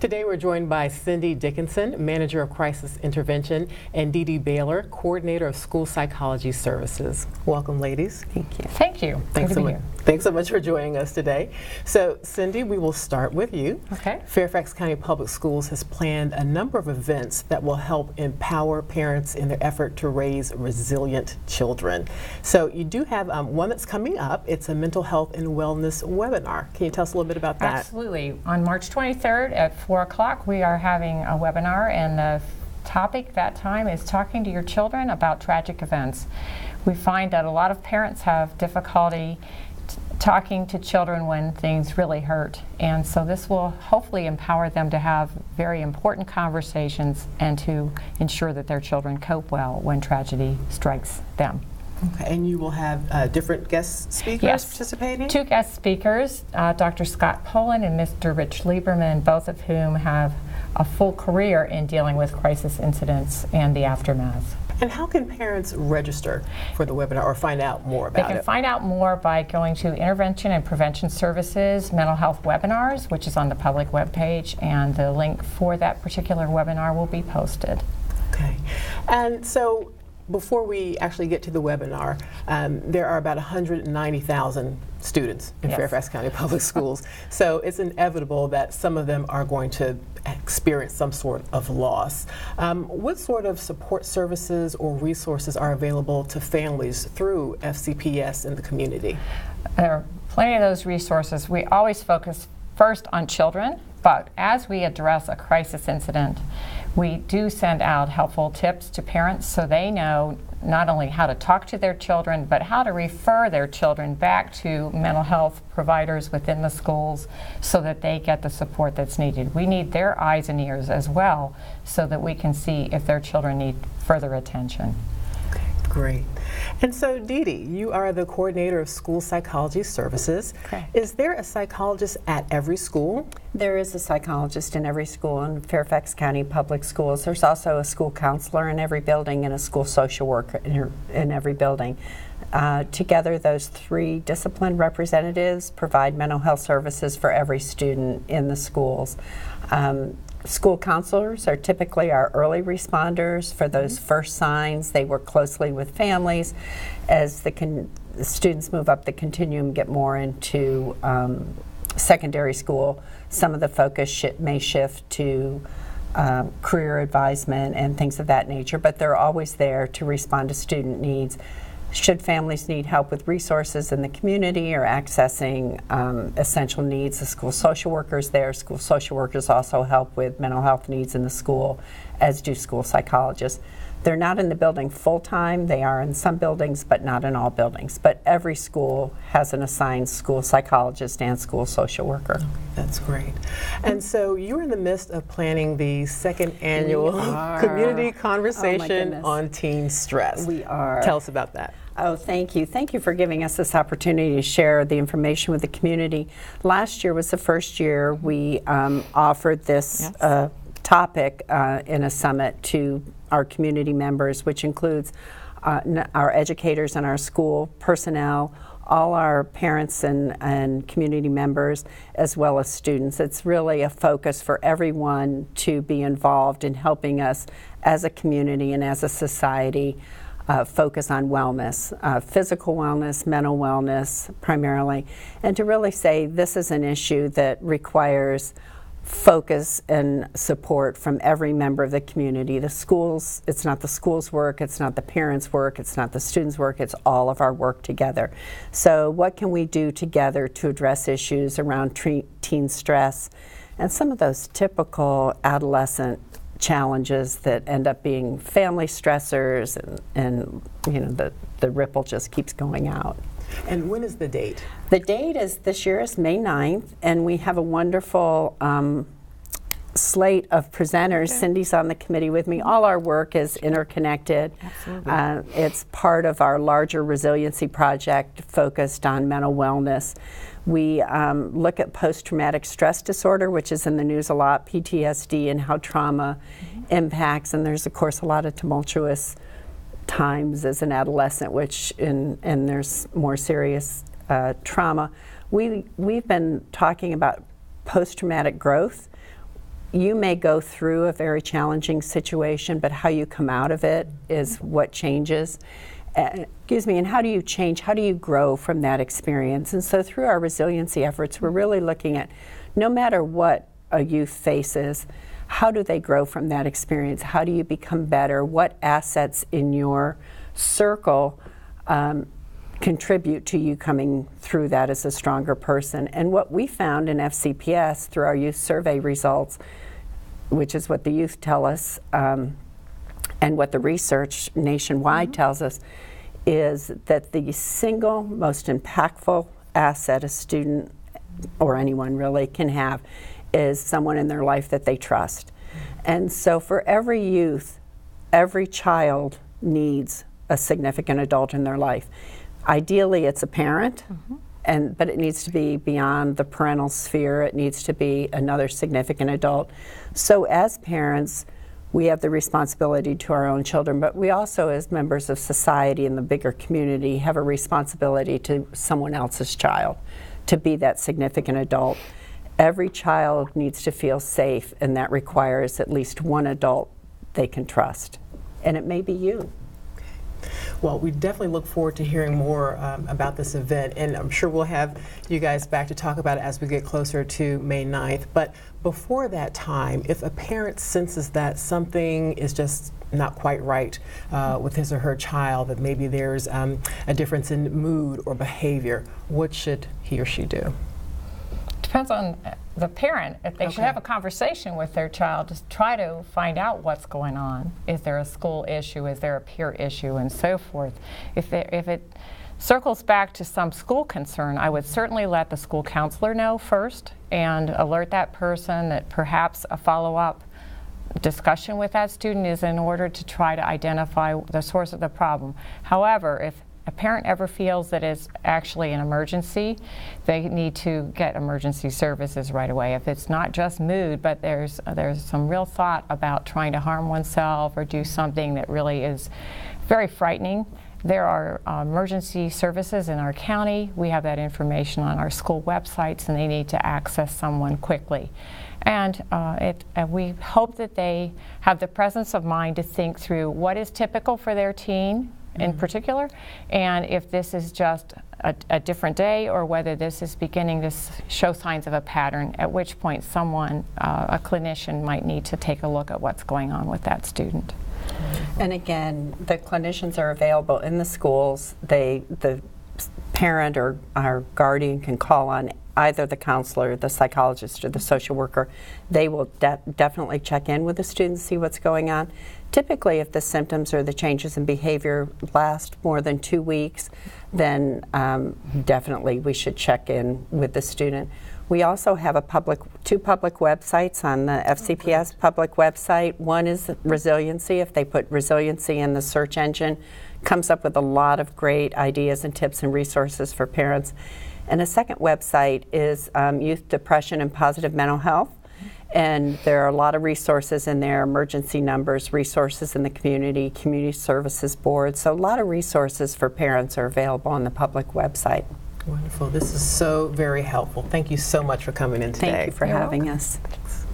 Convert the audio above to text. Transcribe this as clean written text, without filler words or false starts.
Today we're joined by Cindy Dickinson, Manager of Crisis Intervention, and Dede Bailer, Coordinator of School Psychology Services. Welcome, ladies. Thank you. Thank you. Thanks so much for joining us today. So, Cindy, we will start with you. Okay. Fairfax County Public Schools has planned a number of events that will help empower parents in their effort to raise resilient children. So, you do have one that's coming up. It's a mental health and wellness webinar. Can you tell us a little bit about that? Absolutely. On March 23rd at 4 o'clock, we are having a webinar, and the topic that time is talking to your children about tragic events. We find that a lot of parents have difficulty talking to children when things really hurt, and so this will hopefully empower them to have very important conversations and to ensure that their children cope well when tragedy strikes them. Okay, and you will have different guest speakers participating? Two guest speakers, Dr. Scott Poland and Mr. Rich Lieberman, both of whom have a full career in dealing with crisis incidents and the aftermath. And how can parents register for the webinar or find out more about it? They can find out more by going to Intervention and Prevention Services Mental Health Webinars, which is on the public webpage, and the link for that particular webinar will be posted. Okay, and so before we actually get to the webinar, there are about 190,000 students in Fairfax County Public Schools. So it's inevitable that some of them are going to experience some sort of loss. What sort of support services or resources are available to families through FCPS in the community? There are plenty of those resources. We always focus first on children, but as we address a crisis incident, we do send out helpful tips to parents so they know not only how to talk to their children, but how to refer their children back to mental health providers within the schools so that they get the support that's needed. We need their eyes and ears as well so that we can see if their children need further attention. Great. And so, Dede, you are the Coordinator of School Psychology Services. Correct. Is there a psychologist at every school? There is a psychologist in every school in Fairfax County Public Schools. There's also a school counselor in every building and a school social worker in every building. Together, those three discipline representatives provide mental health services for every student in the schools. School counselors are typically our early responders for those first signs. They work closely with families. As the students move up the continuum, get more into secondary school, some of the focus may shift to career advisement and things of that nature, but they're always there to respond to student needs. Should families need help with resources in the community or accessing essential needs, the school social workers there. School social workers also help with mental health needs in the school, as do school psychologists. They're not in the building full-time. They are in some buildings, but not in all buildings. But every school has an assigned school psychologist and school social worker. Okay, that's great. And so you're in the midst of planning the second annual community conversation on teen stress. We are. Tell us about that. Oh, thank you. Thank you for giving us this opportunity to share the information with the community. Last year was the first year we offered this topic in a summit to our community members, which includes our educators and our school personnel, all our parents and community members, as well as students. It's really a focus for everyone to be involved in helping us as a community and as a society focus on wellness, physical wellness, mental wellness primarily, and to really say this is an issue that requires focus and support from every member of the community. The schools, it's not the school's work, it's not the parents' work, it's not the students' work, it's all of our work together. So what can we do together to address issues around teen stress and some of those typical adolescent challenges that end up being family stressors and you know, the ripple just keeps going out. And when is the date? The date is this year is May 9th, and we have a wonderful slate of presenters. Okay. Cindy's on the committee with me. All our work is interconnected. Absolutely. It's part of our larger resiliency project focused on mental wellness. We look at post-traumatic stress disorder, which is in the news a lot, PTSD, and how trauma impacts, and there's of course a lot of tumultuous times as an adolescent, which and there's more serious trauma. We've been talking about post-traumatic growth. you may go through a very challenging situation, but how you come out of it is what changes. And how do you change? How do you grow from that experience? And so through our resiliency efforts, we're really looking at no matter what a youth faces, how do they grow from that experience? How do you become better? What assets in your circle contribute to you coming through that as a stronger person? And what we found in FCPS through our youth survey results, which is what the youth tell us, and what the research nationwide tells us, is that the single most impactful asset a student, or anyone really, can have is someone in their life that they trust. And so for every youth, every child needs a significant adult in their life. Ideally, it's a parent, but it needs to be beyond the parental sphere. It needs to be another significant adult. So as parents, we have the responsibility to our own children, but we also, as members of society and the bigger community, have a responsibility to someone else's child, to be that significant adult. Every child needs to feel safe, and that requires at least one adult they can trust. And it may be you. Well, we definitely look forward to hearing more about this event, and I'm sure we'll have you guys back to talk about it as we get closer to May 9th. But before that time, if a parent senses that something is just not quite right with his or her child, that maybe there's a difference in mood or behavior, what should he or she do? Depends on the parent. If they should have a conversation with their child to try to find out what's going on. Is there a school issue? Is there a peer issue? And so forth. If it circles back to some school concern, I would certainly let the school counselor know first and alert that person that perhaps a follow-up discussion with that student is in order to try to identify the source of the problem. However, if a parent ever feels that it's actually an emergency, they need to get emergency services right away. If it's not just mood, but there's some real thought about trying to harm oneself or do something that really is very frightening, there are emergency services in our county. We have that information on our school websites, and they need to access someone quickly. And we hope that they have the presence of mind to think through what is typical for their teen in particular, and if this is just a different day or whether this is beginning to show signs of a pattern, at which point someone, a clinician, might need to take a look at what's going on with that student. And again, the clinicians are available in the schools. The parent or our guardian can call on either the counselor, the psychologist, or the social worker. They will definitely check in with the student, see what's going on. Typically, if the symptoms or the changes in behavior last more than 2 weeks, then definitely we should check in with the student. We also have two public websites on the FCPS public website. One is Resiliency. If they put Resiliency in the search engine, comes up with a lot of great ideas and tips and resources for parents. And a second website is Youth Depression and Positive Mental Health. And there are a lot of resources in there, emergency numbers, resources in the community services board. So a lot of resources for parents are available on the public website. Wonderful. This is so very helpful. Thank you so much for coming in today. Thank you for having us. Thanks.